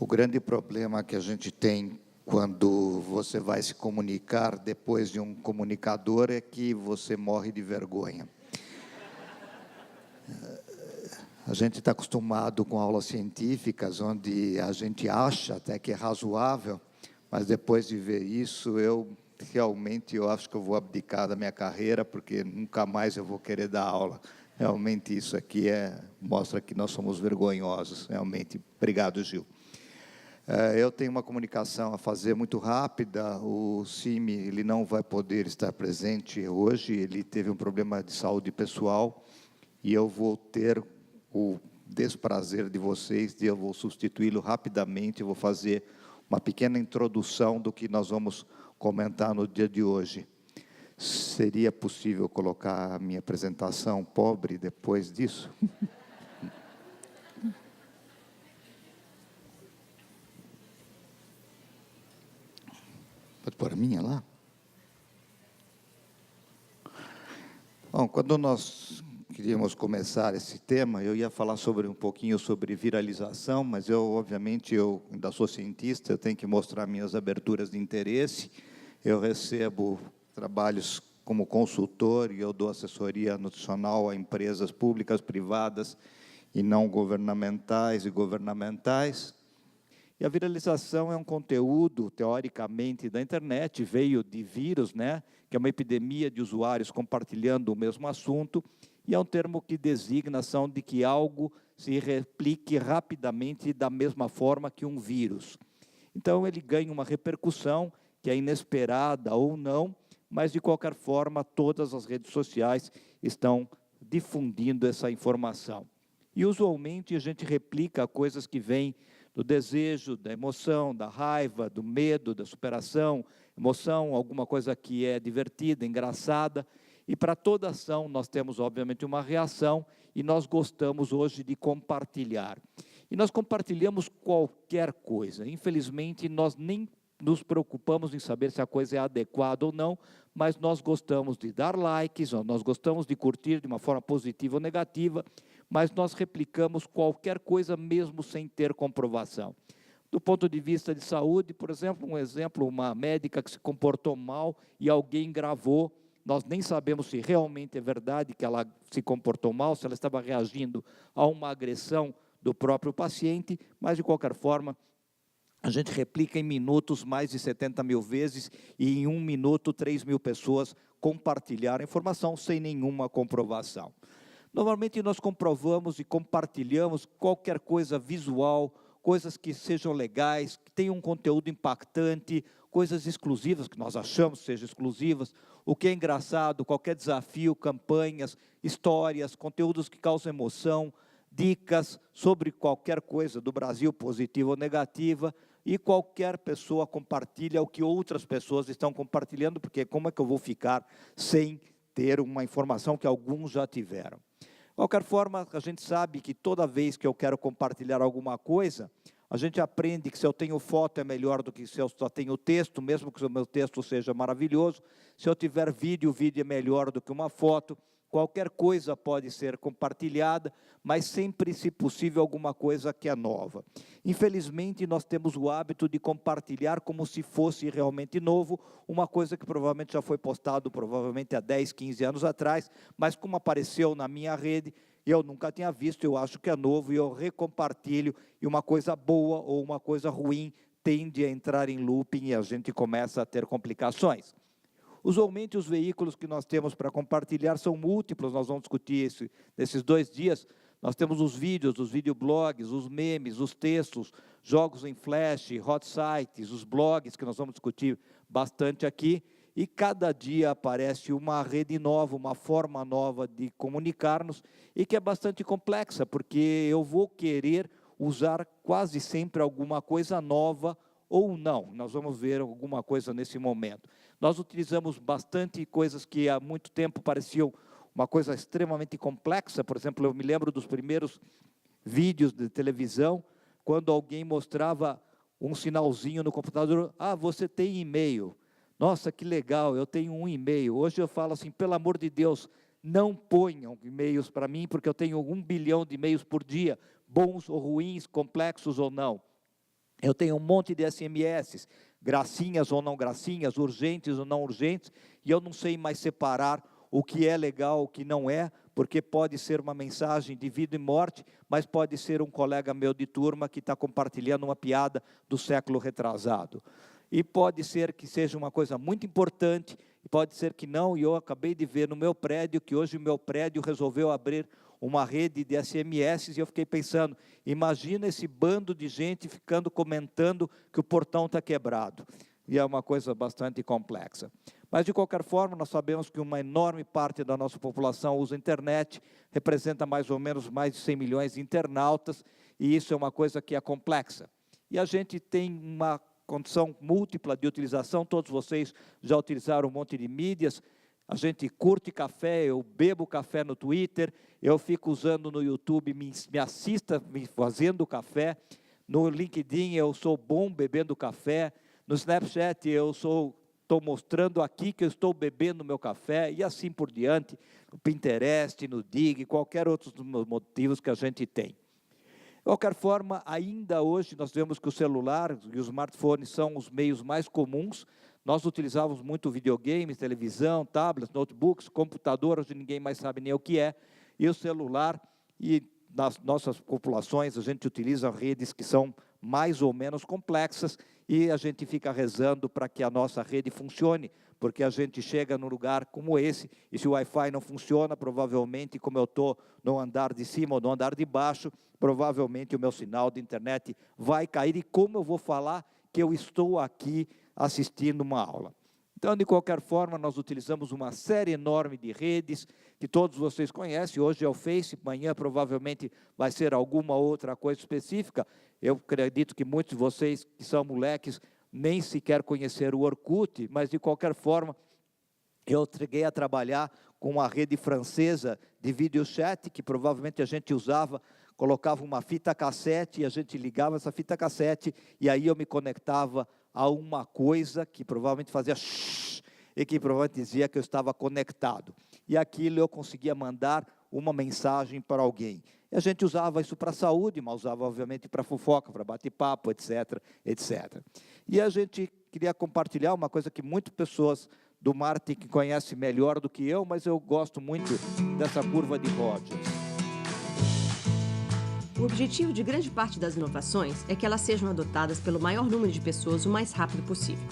O grande problema que a gente tem quando você vai se comunicar depois de um comunicador é que você morre de vergonha. A gente está acostumado com aulas científicas, onde a gente acha até que é razoável, mas depois de ver isso, eu acho que eu vou abdicar da minha carreira, porque nunca mais eu vou querer dar aula. Realmente isso aqui mostra que nós somos vergonhosos, realmente. Obrigado, Gil. Eu tenho uma comunicação a fazer muito rápida. O Cime, ele não vai poder estar presente hoje, ele teve um problema de saúde pessoal, e eu vou ter o desprazer de vocês, eu vou substituí-lo rapidamente, eu vou fazer uma pequena introdução do que nós vamos comentar no dia de hoje. Seria possível colocar a minha apresentação pobre depois disso? Pode pôr a minha lá? Bom, quando nós queríamos começar esse tema, eu ia falar um pouquinho sobre viralização, mas obviamente, eu ainda sou cientista, eu tenho que mostrar minhas aberturas de interesse. Eu recebo trabalhos como consultor e eu dou assessoria nutricional a empresas públicas, privadas e não governamentais e governamentais. E a viralização é um conteúdo, teoricamente, da internet, veio de vírus, né, que é uma epidemia de usuários compartilhando o mesmo assunto, e é um termo que designa a ação de que algo se replique rapidamente da mesma forma que um vírus. Então, ele ganha uma repercussão que é inesperada ou não, mas, de qualquer forma, todas as redes sociais estão difundindo essa informação. E, usualmente, a gente replica coisas que vêm do desejo, da emoção, da raiva, do medo, da superação, emoção, alguma coisa que é divertida, engraçada. E para toda ação nós temos, obviamente, uma reação, e nós gostamos hoje de compartilhar. E nós compartilhamos qualquer coisa. Infelizmente, nós nem nos preocupamos em saber se a coisa é adequada ou não, mas nós gostamos de dar likes, nós gostamos de curtir de uma forma positiva ou negativa, mas nós replicamos qualquer coisa mesmo sem ter comprovação. Do ponto de vista de saúde, por exemplo, uma médica que se comportou mal e alguém gravou, nós nem sabemos se realmente é verdade que ela se comportou mal, se ela estava reagindo a uma agressão do próprio paciente, mas, de qualquer forma, a gente replica em minutos mais de 70 mil vezes, e em 1 minuto 3 mil pessoas compartilharam a informação sem nenhuma comprovação. Normalmente nós comprovamos e compartilhamos qualquer coisa visual, coisas que sejam legais, que tenham um conteúdo impactante, coisas exclusivas, que nós achamos que sejam exclusivas, o que é engraçado, qualquer desafio, campanhas, histórias, conteúdos que causam emoção, dicas sobre qualquer coisa do Brasil, positiva ou negativa, e qualquer pessoa compartilha o que outras pessoas estão compartilhando, porque como é que eu vou ficar sem ter uma informação que alguns já tiveram? De qualquer forma, a gente sabe que toda vez que eu quero compartilhar alguma coisa, a gente aprende que se eu tenho foto é melhor do que se eu só tenho texto, mesmo que o meu texto seja maravilhoso. Se eu tiver vídeo, o vídeo é melhor do que uma foto. Qualquer coisa pode ser compartilhada, mas sempre, se possível, alguma coisa que é nova. Infelizmente, nós temos o hábito de compartilhar como se fosse realmente novo, uma coisa que provavelmente já foi postado, provavelmente há 10, 15 anos atrás, mas como apareceu na minha rede, eu nunca tinha visto, eu acho que é novo, e eu recompartilho, e uma coisa boa ou uma coisa ruim tende a entrar em looping e a gente começa a ter complicações. Usualmente, os veículos que nós temos para compartilhar são múltiplos, nós vamos discutir isso nesses 2 dias. Nós temos os vídeos, os videoblogs, os memes, os textos, jogos em flash, hot sites, os blogs, que nós vamos discutir bastante aqui, e cada dia aparece uma rede nova, uma forma nova de comunicar-nos, e que é bastante complexa, porque eu vou querer usar quase sempre alguma coisa nova, ou não, nós vamos ver alguma coisa nesse momento. Nós utilizamos bastante coisas que há muito tempo pareciam uma coisa extremamente complexa. Por exemplo, eu me lembro dos primeiros vídeos de televisão, quando alguém mostrava um sinalzinho no computador: ah, você tem e-mail. Nossa, que legal, eu tenho um e-mail. Hoje eu falo assim, pelo amor de Deus, não ponham e-mails para mim, porque eu tenho 1 bilhão de e-mails por dia, bons ou ruins, complexos ou não. Eu tenho um monte de SMS, gracinhas ou não gracinhas, urgentes ou não urgentes, e eu não sei mais separar o que é legal, o que não é, porque pode ser uma mensagem de vida e morte, mas pode ser um colega meu de turma que está compartilhando uma piada do século retrasado. E pode ser que seja uma coisa muito importante, e pode ser que não, e eu acabei de ver no meu prédio, que hoje o meu prédio resolveu abrir uma rede de SMS, e eu fiquei pensando, imagina esse bando de gente ficando comentando que o portão está quebrado. E é uma coisa bastante complexa. Mas, de qualquer forma, nós sabemos que uma enorme parte da nossa população usa a internet, representa mais ou menos mais de 100 milhões de internautas, e isso é uma coisa que é complexa. E a gente tem uma condição múltipla de utilização, todos vocês já utilizaram um monte de mídias, a gente curte café, eu bebo café no Twitter, eu fico usando no YouTube, me assista me fazendo café, no LinkedIn eu sou bom bebendo café, no Snapchat eu estou mostrando aqui que eu estou bebendo meu café, e assim por diante, no Pinterest, no Digg, qualquer outro dos motivos que a gente tem. De qualquer forma, ainda hoje nós vemos que o celular e os smartphones são os meios mais comuns. Nós utilizávamos muito videogames, televisão, tablets, notebooks, computador, hoje ninguém mais sabe nem o que é, e o celular, e nas nossas populações a gente utiliza redes que são mais ou menos complexas, e a gente fica rezando para que a nossa rede funcione, porque a gente chega num lugar como esse, e se o Wi-Fi não funciona, provavelmente, como eu estou no andar de cima ou no andar de baixo, provavelmente o meu sinal de internet vai cair, e como eu vou falar que eu estou aqui assistindo uma aula? Então, de qualquer forma, nós utilizamos uma série enorme de redes, que todos vocês conhecem, hoje é o Face, amanhã provavelmente vai ser alguma outra coisa específica. Eu acredito que muitos de vocês que são moleques nem sequer conheceram o Orkut, mas de qualquer forma, eu cheguei a trabalhar com uma rede francesa de videochat, que provavelmente a gente usava, colocava uma fita cassete, e a gente ligava essa fita cassete, e aí eu me conectava a uma coisa que provavelmente fazia shhh, e que provavelmente dizia que eu estava conectado. E aquilo eu conseguia mandar uma mensagem para alguém. E a gente usava isso para a saúde, mas usava obviamente para fofoca, para bate-papo, etc, etc. E a gente queria compartilhar uma coisa que muitas pessoas do marketing conhecem melhor do que eu, mas eu gosto muito dessa curva de Rogers. O objetivo de grande parte das inovações é que elas sejam adotadas pelo maior número de pessoas o mais rápido possível.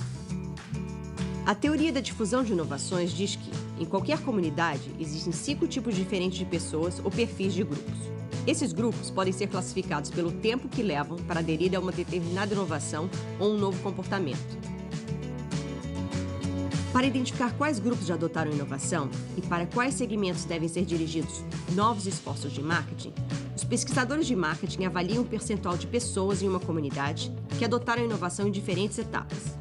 A teoria da difusão de inovações diz que, em qualquer comunidade, existem 5 tipos diferentes de pessoas ou perfis de grupos. Esses grupos podem ser classificados pelo tempo que levam para aderir a uma determinada inovação ou um novo comportamento. Para identificar quais grupos já adotaram a inovação e para quais segmentos devem ser dirigidos novos esforços de marketing, os pesquisadores de marketing avaliam o percentual de pessoas em uma comunidade que adotaram a inovação em diferentes etapas.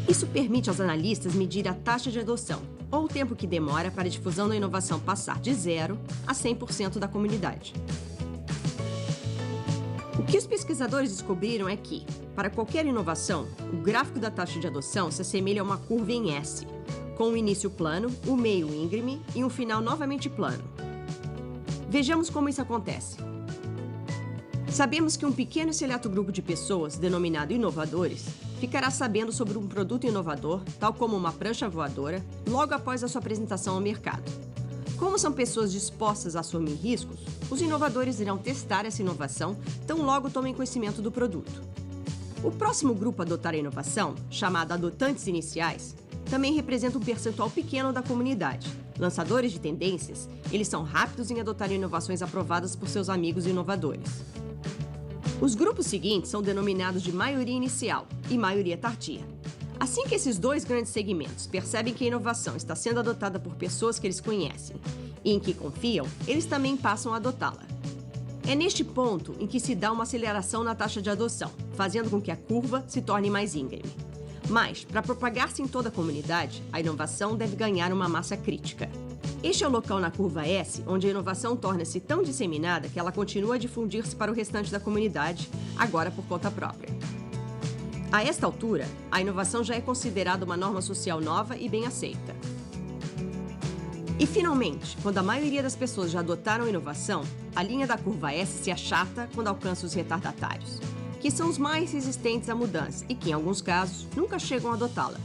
Isso permite aos analistas medir a taxa de adoção, ou o tempo que demora para a difusão da inovação passar de 0 a 100% da comunidade. O que os pesquisadores descobriram é que, para qualquer inovação, o gráfico da taxa de adoção se assemelha a uma curva em S, com um início plano, um meio íngreme e um final novamente plano. Vejamos como isso acontece. Sabemos que um pequeno e seleto grupo de pessoas, denominado inovadores, ficará sabendo sobre um produto inovador, tal como uma prancha voadora, logo após a sua apresentação ao mercado. Como são pessoas dispostas a assumir riscos, os inovadores irão testar essa inovação tão logo tomem conhecimento do produto. O próximo grupo a adotar a inovação, chamado adotantes iniciais, também representa um percentual pequeno da comunidade. Lançadores de tendências, eles são rápidos em adotar inovações aprovadas por seus amigos inovadores. Os grupos seguintes são denominados de maioria inicial e maioria tardia. Assim que esses 2 grandes segmentos percebem que a inovação está sendo adotada por pessoas que eles conhecem e em que confiam, eles também passam a adotá-la. É neste ponto em que se dá uma aceleração na taxa de adoção, fazendo com que a curva se torne mais íngreme. Mas, para propagar-se em toda a comunidade, a inovação deve ganhar uma massa crítica. Este é o local na curva S onde a inovação torna-se tão disseminada que ela continua a difundir-se para o restante da comunidade, agora por conta própria. A esta altura, a inovação já é considerada uma norma social nova e bem aceita. E, finalmente, quando a maioria das pessoas já adotaram a inovação, a linha da curva S se achata quando alcança os retardatários, que são os mais resistentes à mudança e que, em alguns casos, nunca chegam a adotá-la.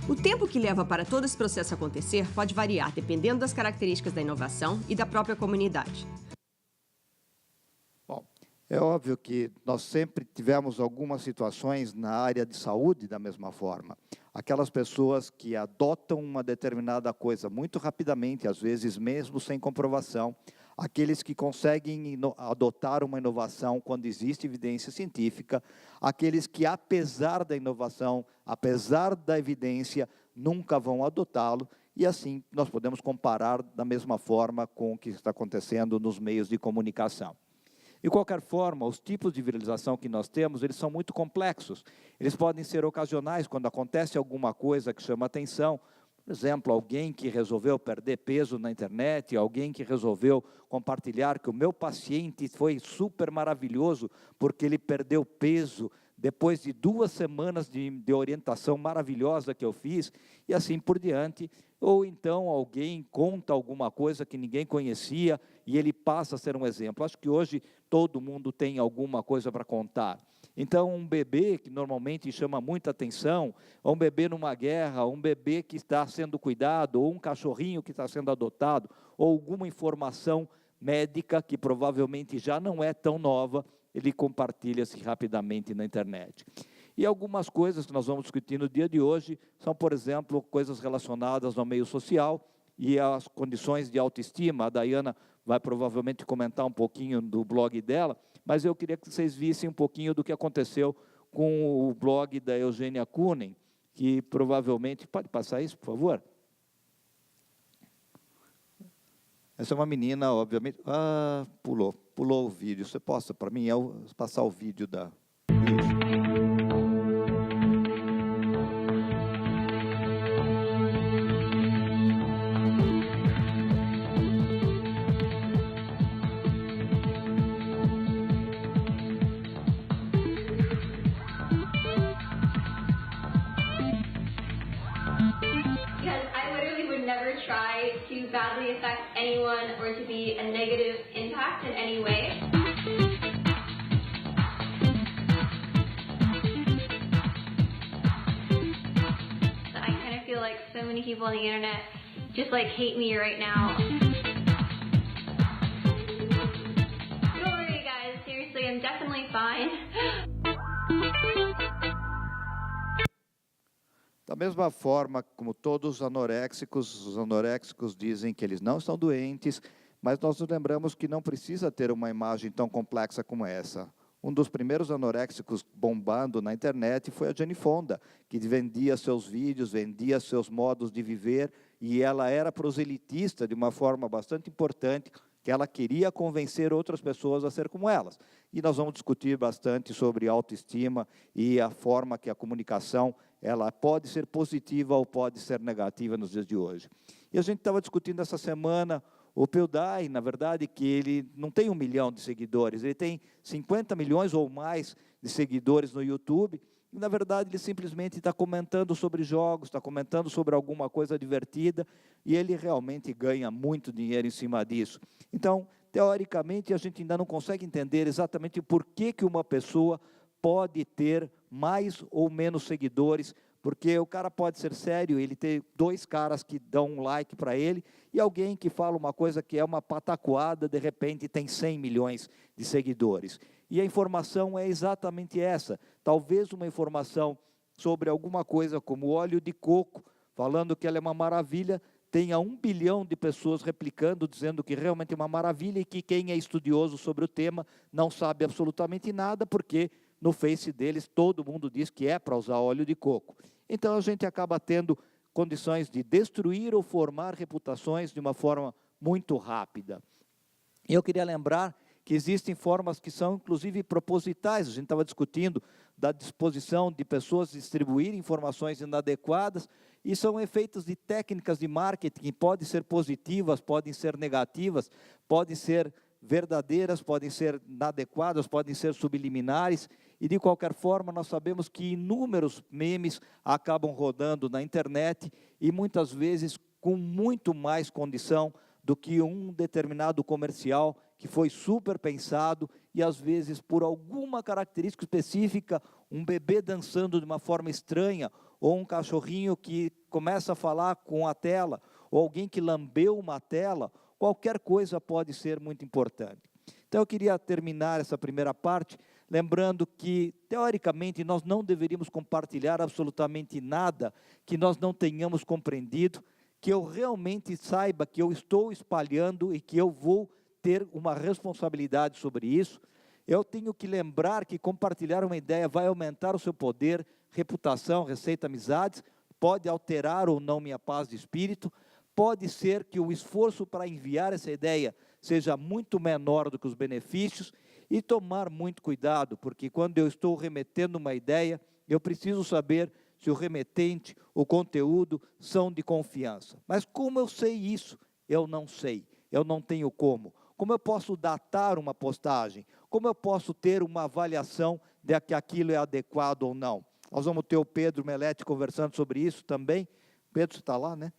O tempo que leva para todo esse processo acontecer pode variar dependendo das características da inovação e da própria comunidade. Bom, é óbvio que nós sempre tivemos algumas situações na área de saúde da mesma forma. Aquelas pessoas que adotam uma determinada coisa muito rapidamente, às vezes mesmo sem comprovação, aqueles que conseguem adotar uma inovação quando existe evidência científica, aqueles que, apesar da inovação, apesar da evidência, nunca vão adotá-lo, e assim nós podemos comparar da mesma forma com o que está acontecendo nos meios de comunicação. De qualquer forma, os tipos de viralização que nós temos, eles são muito complexos. Eles podem ser ocasionais, quando acontece alguma coisa que chama atenção. Por exemplo, alguém que resolveu perder peso na internet, alguém que resolveu compartilhar que o meu paciente foi super maravilhoso porque ele perdeu peso depois de 2 semanas de orientação maravilhosa que eu fiz, e assim por diante. Ou então alguém conta alguma coisa que ninguém conhecia e ele passa a ser um exemplo. Acho que hoje todo mundo tem alguma coisa para contar. Então, um bebê que normalmente chama muita atenção, ou um bebê numa guerra, ou um bebê que está sendo cuidado, ou um cachorrinho que está sendo adotado, ou alguma informação médica que provavelmente já não é tão nova, ele compartilha-se rapidamente na internet. E algumas coisas que nós vamos discutir no dia de hoje são, por exemplo, coisas relacionadas ao meio social e às condições de autoestima. A Dayana vai provavelmente comentar um pouquinho do blog dela, mas eu queria que vocês vissem um pouquinho do que aconteceu com o blog da Eugênia Kunen, que provavelmente... Pode passar isso, por favor? Essa é uma menina, obviamente... pulou o vídeo. Você posta para mim passar o vídeo da... Try to badly affect anyone or to be a negative impact in any way. I kind of feel like so many people on the internet just like hate me right now. Don't worry guys, seriously, I'm definitely fine. Da mesma forma como todos os anoréxicos dizem que eles não estão doentes, mas nós nos lembramos que não precisa ter uma imagem tão complexa como essa. Um dos primeiros anoréxicos bombando na internet foi a Jane Fonda, que vendia seus vídeos, vendia seus modos de viver, e ela era proselitista de uma forma bastante importante, que ela queria convencer outras pessoas a ser como elas. E nós vamos discutir bastante sobre autoestima e a forma que a comunicação ela pode ser positiva ou pode ser negativa nos dias de hoje. E a gente estava discutindo essa semana o PewDiePie, na verdade, que ele não tem 1 milhão de seguidores, ele tem 50 milhões ou mais de seguidores no YouTube, e, na verdade, ele simplesmente está comentando sobre jogos, está comentando sobre alguma coisa divertida, e ele realmente ganha muito dinheiro em cima disso. Então, teoricamente, a gente ainda não consegue entender exatamente por que uma pessoa pode ter mais ou menos seguidores, porque o cara pode ser sério, ele tem 2 caras que dão um like para ele, e alguém que fala uma coisa que é uma pataquada, de repente tem 100 milhões de seguidores. E a informação é exatamente essa. Talvez uma informação sobre alguma coisa como óleo de coco, falando que ela é uma maravilha, tenha 1 bilhão de pessoas replicando, dizendo que realmente é uma maravilha, e que quem é estudioso sobre o tema não sabe absolutamente nada, porque no Face deles todo mundo diz que é para usar óleo de coco. Então a gente acaba tendo condições de destruir ou formar reputações de uma forma muito rápida. E eu queria lembrar que existem formas que são inclusive propositais. A gente estava discutindo da disposição de pessoas distribuir informações inadequadas, e são efeitos de técnicas de marketing que podem ser positivas, podem ser negativas, podem ser verdadeiras, podem ser inadequadas, podem ser subliminares, e de qualquer forma nós sabemos que inúmeros memes acabam rodando na internet, e muitas vezes com muito mais condição do que um determinado comercial que foi super pensado e, às vezes, por alguma característica específica, um bebê dançando de uma forma estranha, ou um cachorrinho que começa a falar com a tela, ou alguém que lambeu uma tela, qualquer coisa pode ser muito importante. Então, eu queria terminar essa primeira parte, lembrando que, teoricamente, nós não deveríamos compartilhar absolutamente nada que nós não tenhamos compreendido, que eu realmente saiba que eu estou espalhando e que eu vou ter uma responsabilidade sobre isso. Eu tenho que lembrar que compartilhar uma ideia vai aumentar o seu poder, reputação, receita, amizades, pode alterar ou não minha paz de espírito, pode ser que o esforço para enviar essa ideia seja muito menor do que os benefícios, e tomar muito cuidado, porque quando eu estou remetendo uma ideia, eu preciso saber se o remetente, o conteúdo, são de confiança. Mas como eu sei isso? Eu não sei, eu não tenho como. Como eu posso datar uma postagem? Como eu posso ter uma avaliação de que aquilo é adequado ou não? Nós vamos ter o Pedro Melete conversando sobre isso também. Pedro, você está lá, né?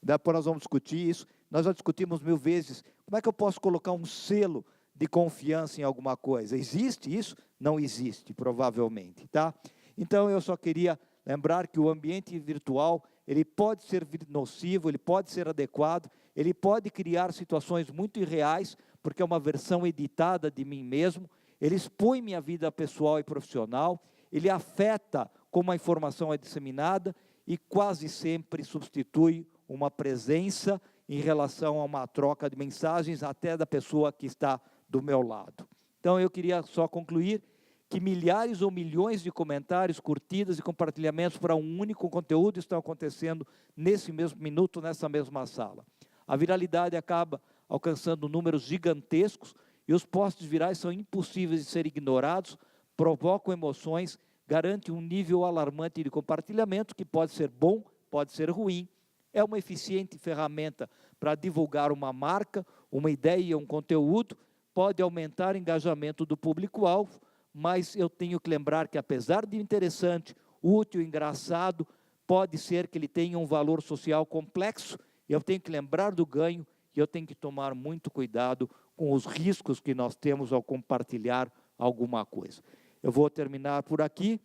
Depois nós vamos discutir isso. Nós já discutimos 1000 vezes. Como é que eu posso colocar um selo de confiança em alguma coisa? Existe isso? Não existe, provavelmente, tá? Então, eu só queria lembrar que o ambiente virtual, ele pode ser nocivo, ele pode ser adequado, ele pode criar situações muito irreais, porque é uma versão editada de mim mesmo, ele expõe minha vida pessoal e profissional, ele afeta como a informação é disseminada e quase sempre substitui uma presença em relação a uma troca de mensagens, até da pessoa que está do meu lado. Então, eu queria só concluir que milhares ou milhões de comentários, curtidas e compartilhamentos para um único conteúdo estão acontecendo nesse mesmo minuto, nessa mesma sala. A viralidade acaba alcançando números gigantescos e os posts virais são impossíveis de ser ignorados, provocam emoções, garantem um nível alarmante de compartilhamento que pode ser bom, pode ser ruim. É uma eficiente ferramenta para divulgar uma marca, uma ideia, um conteúdo, pode aumentar o engajamento do público-alvo, mas eu tenho que lembrar que, apesar de interessante, útil, engraçado, pode ser que ele tenha um valor social complexo, eu tenho que lembrar do ganho e eu tenho que tomar muito cuidado com os riscos que nós temos ao compartilhar alguma coisa. Eu vou terminar por aqui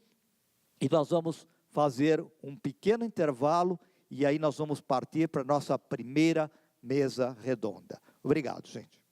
e nós vamos fazer um pequeno intervalo e aí nós vamos partir para a nossa primeira mesa redonda. Obrigado, gente.